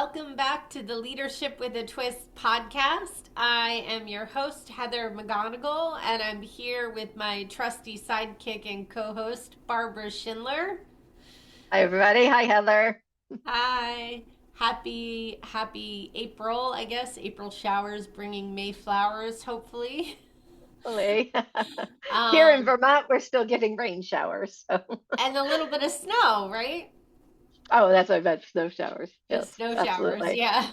Welcome back to the Leadership with a Twist podcast. I am your host, Heather McGonigal, and I'm here with my trusty sidekick and co host, Barbara Schindler. Hi, everybody. Hi, Heather. Hi. Happy April, I guess. April showers bringing May flowers, hopefully. Hopefully. Here in Um, Vermont, we're still getting rain showers. So. and a little bit of snow, right? Oh, that's what I meant, snow showers. The Yes, snow showers, absolutely. yeah.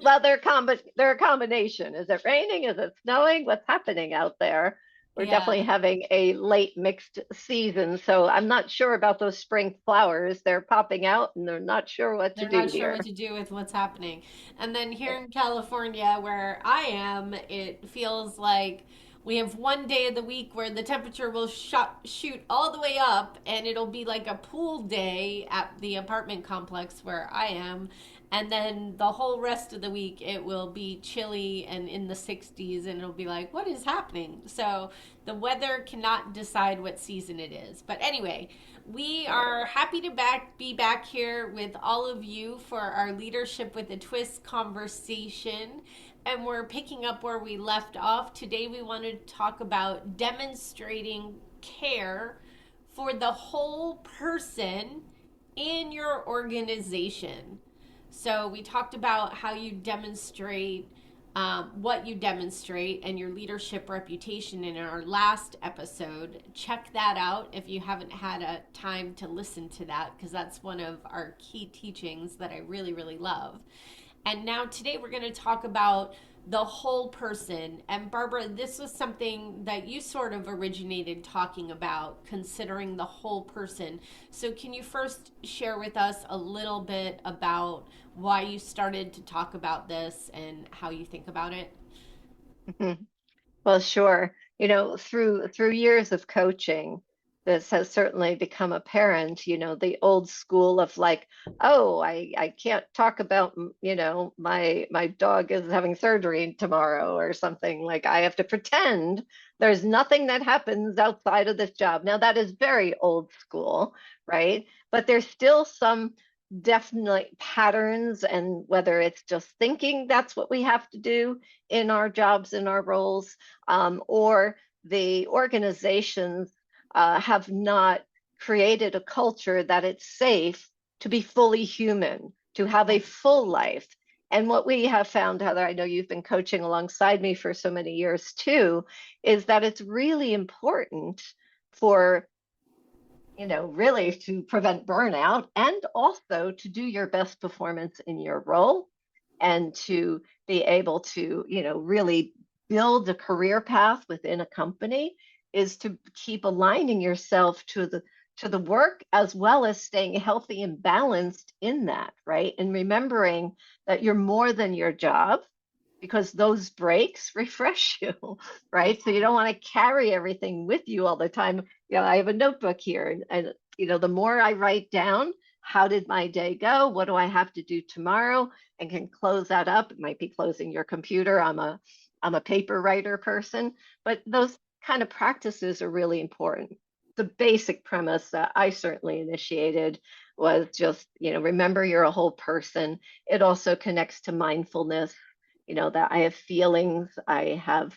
Well, they're a combination. Is it raining? Is it snowing? What's happening out there? We're definitely Yeah. having a late mixed season, so I'm not sure about those spring flowers. They're popping out, and they're not sure what to They're not do sure here. what to do with what's happening. And then here in California, where I am, it feels like we have one day of the week where the temperature will shoot all the way up, and it'll be like a pool day at the apartment complex where I am. And then the whole rest of the week, it will be chilly and in the 60s, and it'll be like, what is happening? So the weather cannot decide what season it is. But anyway, we are happy to be back here with all of you for our Leadership with a Twist conversation. And we're picking up where we left off. Today, we wanted to talk about demonstrating care for the whole person in your organization. So, we talked about how you demonstrate what you demonstrate and your leadership reputation in our last episode. Check that out if you haven't had a time to listen to that, because that's one of our key teachings that I really, really love. And now today we're going to talk about the whole person. And Barbara, this was something that you sort of originated talking about, considering the whole person. So can you first share with us a little bit about why you started to talk about this and how you think about it? Well, sure. Through years of coaching, this has certainly become apparent, the old school of like, oh, I can't talk about, my dog is having surgery tomorrow or something. Like I have to pretend there's nothing that happens outside of this job. Now that is very old school, right? But there's still some definitely patterns, and whether it's just thinking that's what we have to do in our jobs, in our roles, or the organizations have not created a culture that it's safe to be fully human, to have a Right. full life. And what we have found, Heather, I know you've been coaching alongside me for so many years too, is that it's really important for really to prevent burnout and also to do your best performance in your role and to be able to, really build a career path within a company is to keep aligning yourself to the work as well as staying healthy and balanced in that, right? And remembering that you're more than your job because those breaks refresh you, right? So you don't want to carry everything with you all the time. I have a notebook here, and the more I write down, how did my day go? What do I have to do tomorrow? And can close that up. It might be closing your computer. I'm a paper writer person, but those kind of practices are really important. The basic premise that I certainly initiated was just, remember you're a whole person. It also connects to mindfulness, that I have feelings, I have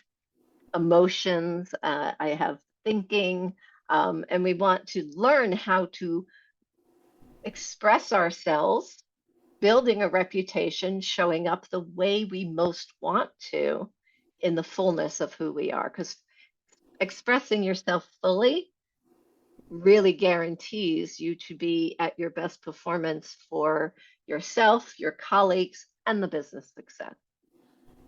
emotions, I have thinking, and we want to learn how to express ourselves, building a reputation, showing up the way we most want to in the fullness of who we are. Because expressing yourself fully really guarantees you to be at your best performance for yourself, your colleagues, and the business success.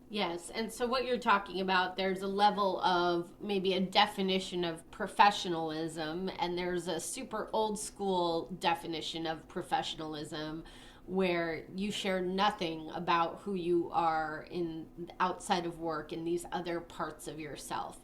Yes, and so what you're talking about, there's a level of maybe a definition of professionalism, and there's a super old school definition of professionalism where you share nothing about who you are in outside of work in these other parts of yourself.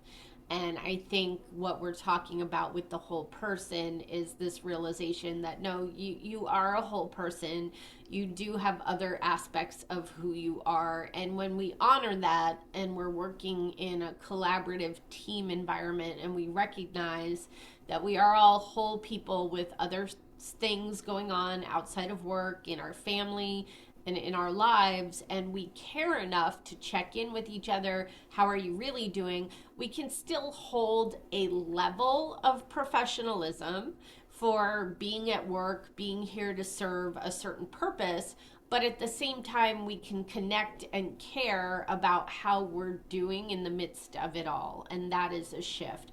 And I think what we're talking about with the whole person is this realization that no, you are a whole person. You do have other aspects of who you are. And when we honor that and we're working in a collaborative team environment and we recognize that we are all whole people with other things going on outside of work, in our family, and in our lives, and we care enough to check in with each other, how are you really doing, we can still hold a level of professionalism for being at work, being here to serve a certain purpose, but at the same time we can connect and care about how we're doing in the midst of it all, and that is a shift.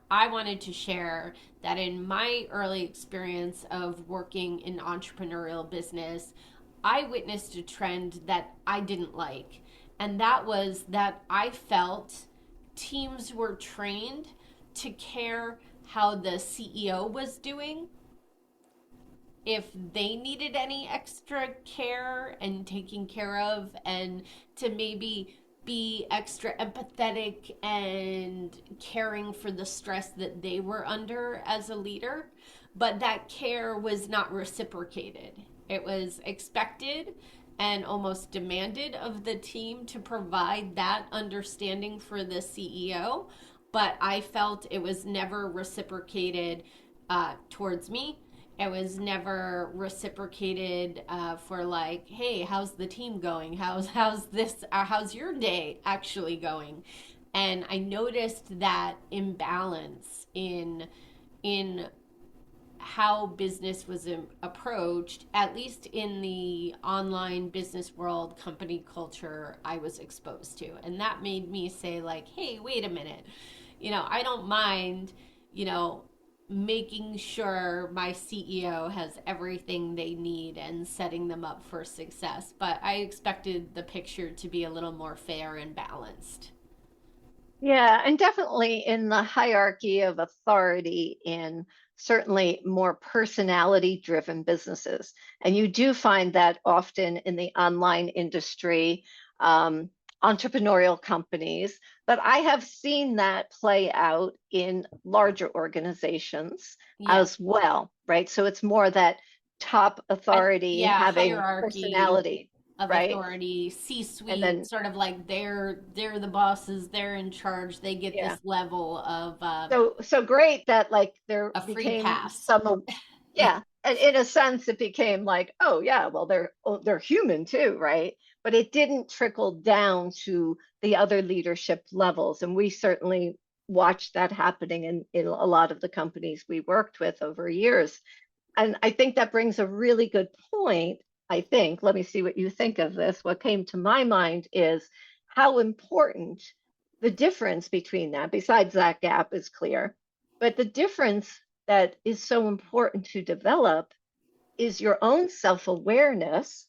I wanted to share that in my early experience of working in entrepreneurial business, I witnessed a trend that I didn't like. And that was that I felt teams were trained to care how the CEO was doing, if they needed any extra care and taking care of, and to maybe be extra empathetic and caring for the stress that they were under as a leader. But that care was not reciprocated. It was expected and almost demanded of the team to provide that understanding for the CEO. But I felt it was never reciprocated towards me. It was never reciprocated for like, hey, how's the team going? How's this? How's your day actually going? And I noticed that imbalance in how business was approached, at least in the online business world, company culture I was exposed to. And that made me say, like, hey, wait a minute. I don't mind, you know, making sure my CEO has everything they need and setting them up for success. But I expected the picture to be a little more fair and balanced. Yeah, and definitely in the hierarchy of authority in certainly more personality driven businesses. And you do find that often in the online industry, um, entrepreneurial companies, but I have seen that play out in larger organizations Yes. as well, right? So it's more that top authority Yeah, having hierarchy personality, of right? authority, And C-suite, then, sort of like they're the bosses, they're in charge, they get yeah. this level of So great that like there a free became pass. some, Yeah. yeah, and in a sense it became like, oh yeah, well they're human too, right? But it didn't trickle down to the other leadership levels, and we certainly watched that happening in a lot of the companies we worked with over years. And I think that brings a really good point. I think, let me see what you think of this. What came to my mind is how important the difference between that, besides that gap is clear, but the difference that is so important to develop is your own self awareness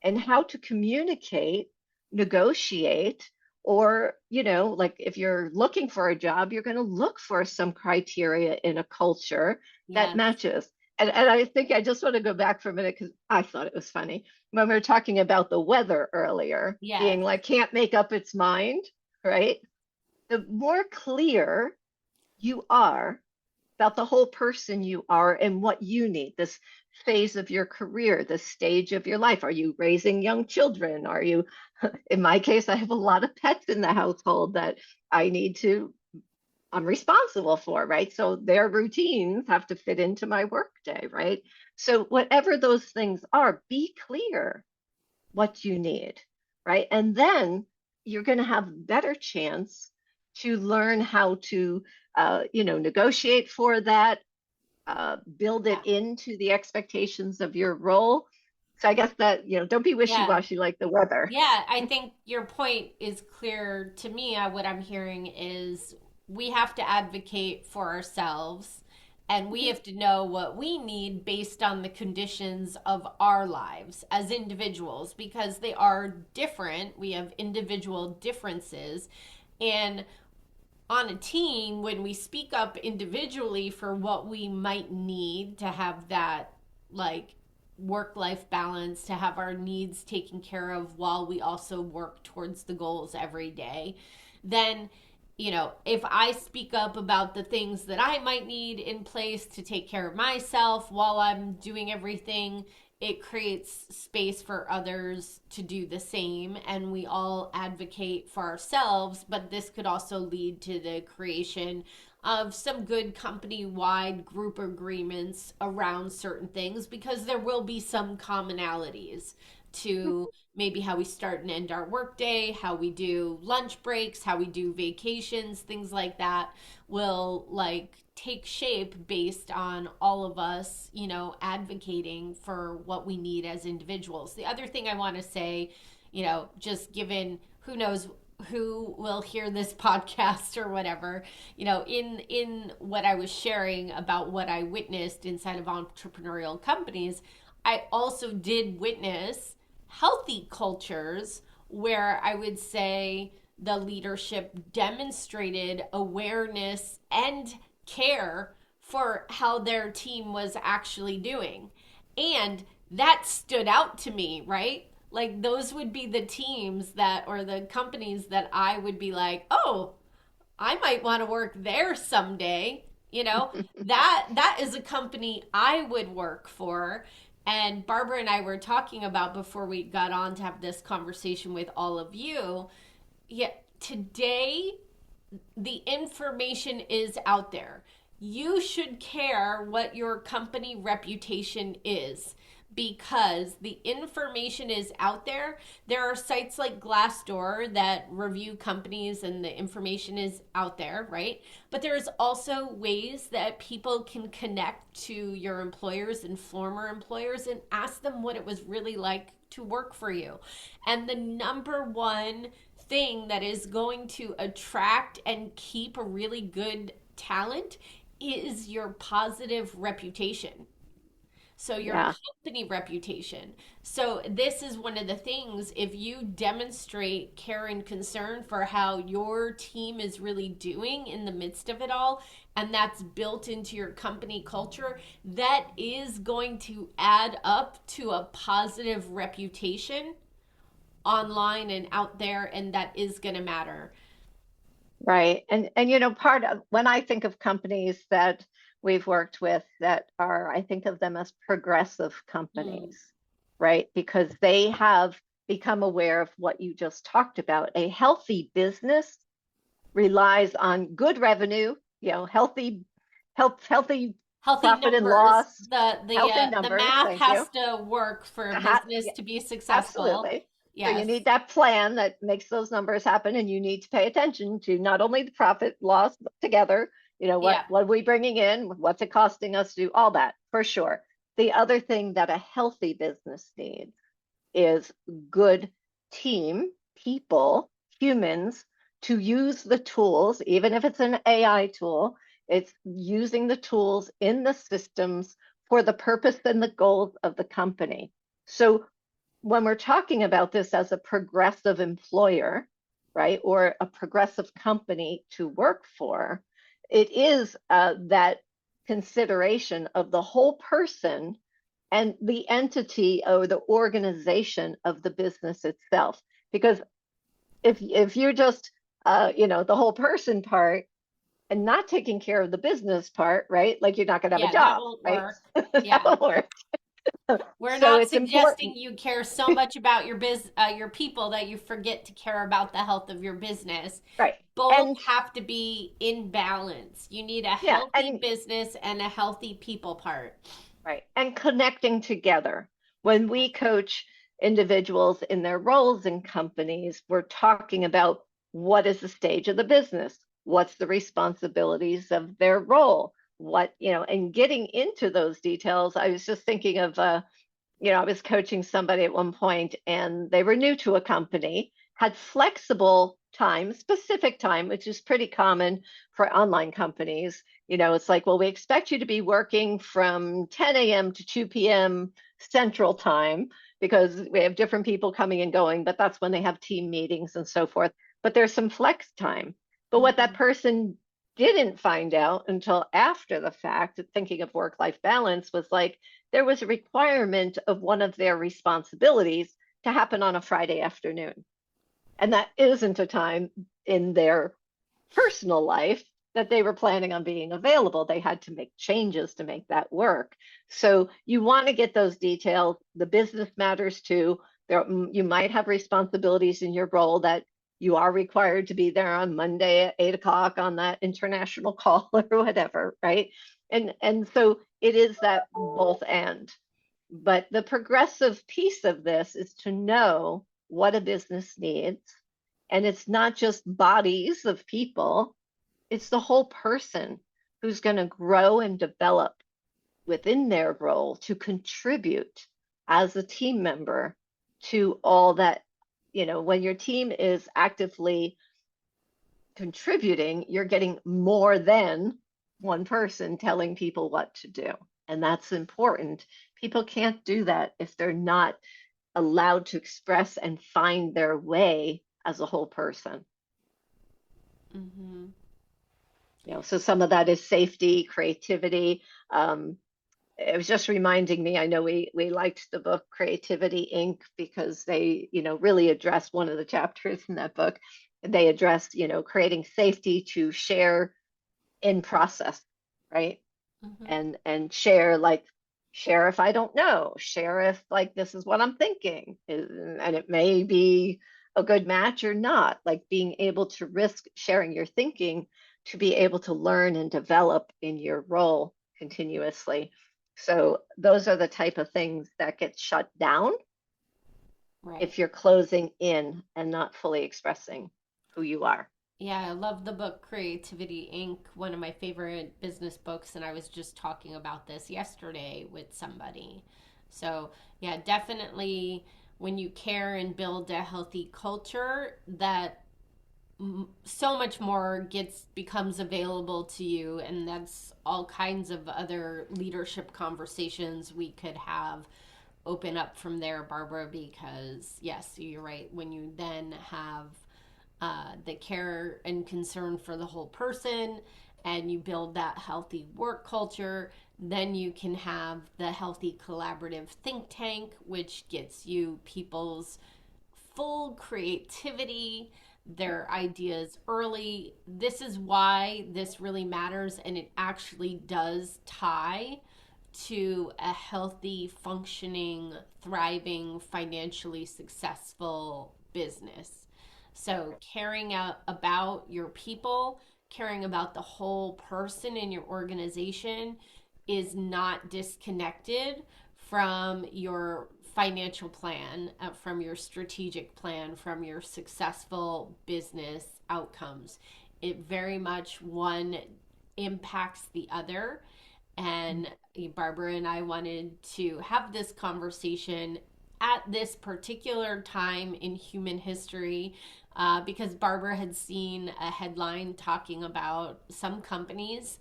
and how to communicate, negotiate, or, like if you're looking for a job, you're going to look for some criteria in a culture that Yes. matches. And I think I just want to go back for a minute because I thought it was funny when we were talking about the weather earlier, Yes. being like, can't make up its mind, right? The more clear you are about the whole person you are and what you need, this phase of your career, this stage of your life. Are you raising young children? Are you, in my case, I have a lot of pets in the household that I need to, I'm responsible for, right? So their routines have to fit into my workday, right? So whatever those things are, be clear what you need, right? And then you're going to have a better chance to learn how to, negotiate for that, build Yeah. it into the expectations of your role. So I guess that, don't be Yeah. wishy-washy like the weather. Yeah, I think your point is clear to me. What I'm hearing is we have to advocate for ourselves and we Mhm. have to know what we need based on the conditions of our lives as individuals because they are different. We have individual differences. And on a team, when we speak up individually for what we might need to have that, like, work life balance, to have our needs taken care of while we also work towards the goals every day, then, if I speak up about the things that I might need in place to take care of myself while I'm doing everything, it creates space for others to do the same, and we all advocate for ourselves. But this could also lead to the creation of some good company-wide group agreements around certain things, because there will be some commonalities to maybe how we start and end our workday, how we do lunch breaks, how we do vacations, things like that will like take shape based on all of us, advocating for what we need as individuals. The other thing I want to say, just given who knows who will hear this podcast or whatever, in what I was sharing about what I witnessed inside of entrepreneurial companies, I also did witness healthy cultures where I would say the leadership demonstrated awareness and care for how their team was actually doing. And that stood out to me, right? Like those would be the teams that, or the companies that I would be like, oh, I might want to work there someday. That is a company I would work for. And Barbara and I were talking about before we got on to have this conversation with all of you. Yet today, the information is out there. You should care what your company reputation is, because the information is out there. There are sites like Glassdoor that review companies and the information is out there, right? But there's also ways that people can connect to your employers and former employers and ask them what it was really like to work for you. And the number one thing that is going to attract and keep a really good talent is your positive reputation. So your Yeah. company reputation. So this is one of the things, if you demonstrate care and concern for how your team is really doing in the midst of it all, and that's built into your company culture, that is going to add up to a positive reputation online and out there, and that is going to matter. Right. And part of when I think of companies that we've worked with that are, I think of them as progressive Mm. companies, right? Because they have become aware of what you just talked about. A healthy business relies on good revenue, healthy Healthy profit and numbers. loss, The healthy the numbers, math thank you. has to work for a Yeah, business to be successful. absolutely. So you Yes. need that plan that makes those numbers happen, and you need to pay attention to not only the profit loss together, Yeah. what are we bringing in, what's it costing us to do, all that for sure. The other thing that a healthy business needs is good team, people, humans to use the tools, even if it's an AI tool, it's using the tools in the systems for the purpose and the goals of the company. So when we're talking about this as a progressive employer, right, or a progressive company to work for, it is that consideration of the whole person and the entity or the organization of the business itself. Because if you're just the whole person part and not taking care of the business part, right? Like you're not going to have a Yeah, that job, won't right? work. That Yeah. won't work. We're So not it's suggesting important. you care so much about your people that you forget to care about the health of your business. Right. Both And have to be in balance. You need a yeah, healthy and business and a healthy people part. right. And connecting together. When we coach individuals in their roles in companies, we're talking about what is the stage of the business? What's the responsibilities of their role? And getting into those details. I was just thinking of I was coaching somebody at one point and they were new to a company, had flexible time, specific time, which is pretty common for online companies. It's like, well, we expect you to be working from 10 a.m. to 2 p.m. Central Time because we have different people coming and going, but that's when they have team meetings and so forth. But there's some flex time. But what that Mhm. person didn't find out until after the fact, thinking of work life balance, was like, there was a requirement of one of their responsibilities to happen on a Friday afternoon. And that isn't a time in their personal life that they were planning on being available. They had to make changes to make that work. So you want to get those details. The business matters too. You might have responsibilities in your role that you are required to be there on Monday at 8 o'clock on that international call or whatever, right? And so it is that both and. But the progressive piece of this is to know what a business needs. And it's not just bodies of people, it's the whole person who's going to grow and develop within their role to contribute as a team member to all that. When your team is actively contributing, you're getting more than one person telling people what to do. And that's important. People can't do that if they're not allowed to express and find their way as a whole person. Mm-hmm. So some of that is safety, creativity. It was just reminding me, I know we liked the book Creativity Inc. because they, really address one of the chapters in that book. They addressed, creating safety to share in process, right? Mm-hmm. And share if I don't know, share if like this is what I'm thinking, and it may be a good match or not. Like being able to risk sharing your thinking to be able to learn and develop in your role continuously. So those are the type of things that get shut down Right. if you're closing in and not fully expressing who you are. Yeah, I love the book Creativity Inc., one of my favorite business books, and I was just talking about this yesterday with somebody. So, yeah, definitely when you care and build a healthy culture, that so much more gets becomes available to you, and that's all kinds of other leadership conversations we could have open up from there, Barbara, because yes, you're right. When you then have the care and concern for the whole person, and you build that healthy work culture, then you can have the healthy collaborative think tank, which gets you people's full creativity, their ideas early. This is why this really matters, and it actually does tie to a healthy, functioning, thriving, financially successful business. So, caring out about your people, caring about the whole person in your organization is not disconnected from your financial plan, from your strategic plan, from your successful business outcomes. It very much one impacts the other. And Barbara and I wanted to have this conversation at this particular time in human history, because Barbara had seen a headline talking about some companies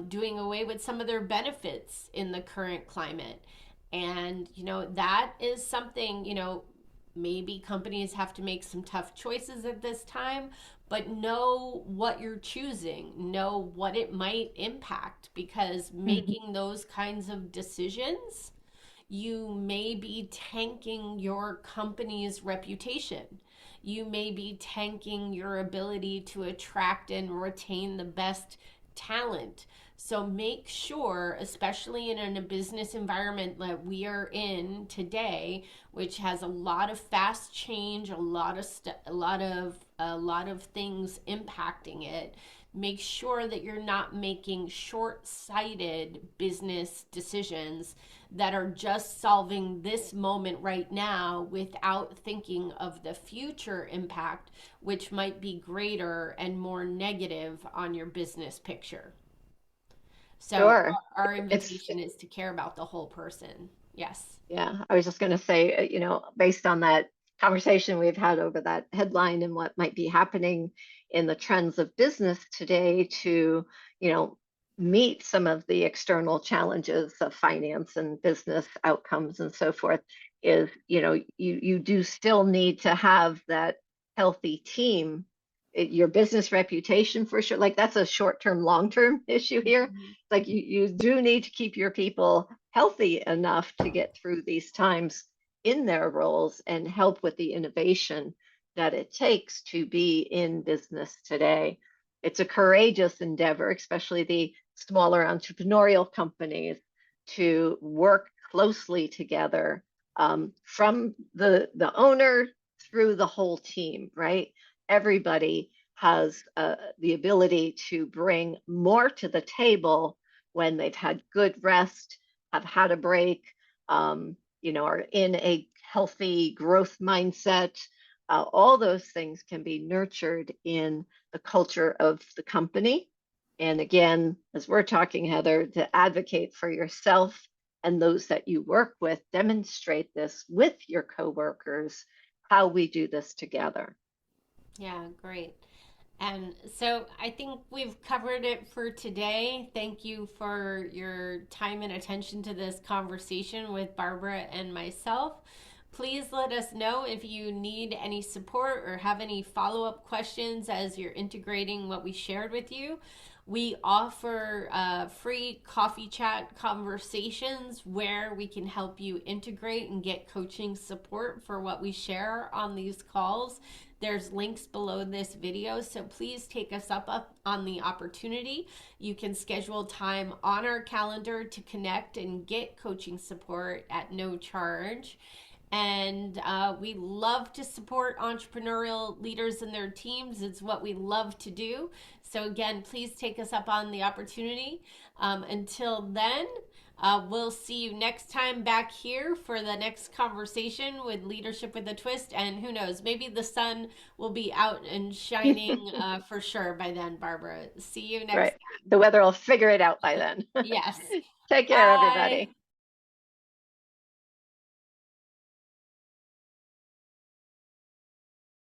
doing away with some of their benefits in the current climate. And, that is something, maybe companies have to make some tough choices at this time, but know what you're choosing, know what it might impact, because Mhm. making those kinds of decisions, you may be tanking your company's reputation. You may be tanking your ability to attract and retain the best talent. So make sure, especially in a business environment that we are in today, which has a lot of fast change, a lot of things impacting it. Make sure that you're not making short-sighted business decisions that are just solving this moment right now without thinking of the future impact, which might be greater and more negative on your business picture. So, Sure. our It's invitation is to care about the whole person. Yes. Yeah, I was just going to say, based on that conversation we've had over that headline and what might be happening in the trends of business today to, you know, meet some of the external challenges of finance and business outcomes and so forth, is, you do still need to have that healthy team. Your business reputation for sure, like that's a short-term, long-term issue here. Mhm. Like you do need to keep your people healthy enough to get through these times in their roles and help with the innovation that it takes to be in business today. It's a courageous endeavor, especially the smaller entrepreneurial companies, to work closely together, from the owner through the whole team, right? Everybody has the ability to bring more to the table when they've had good rest, have had a break, are in a healthy growth mindset. All those things can be nurtured in the culture of the company. And again, as we're talking, Heather, to advocate for yourself and those that you work with, demonstrate this with your coworkers, how we do this together. Yeah, great. And so I think we've covered it for today. Thank you for your time and attention to this conversation with Barbara and myself. Please let us know if you need any support or have any follow up questions as you're integrating what we shared with you. We offer free coffee chat conversations where we can help you integrate and get coaching support for what we share on these calls. There's links below this video, so please take us up on the opportunity. You can schedule time on our calendar to connect and get coaching support at no charge. And we love to support entrepreneurial leaders and their teams. It's what we love to do. So, again, please take us up on the opportunity. Until then, we'll see you next time back here for the next conversation with Leadership with a Twist. And who knows, maybe the sun will be out and shining for sure by then, Barbara. See you next Right. time. The weather will figure it out by then. Yes. Take care, Bye. everybody.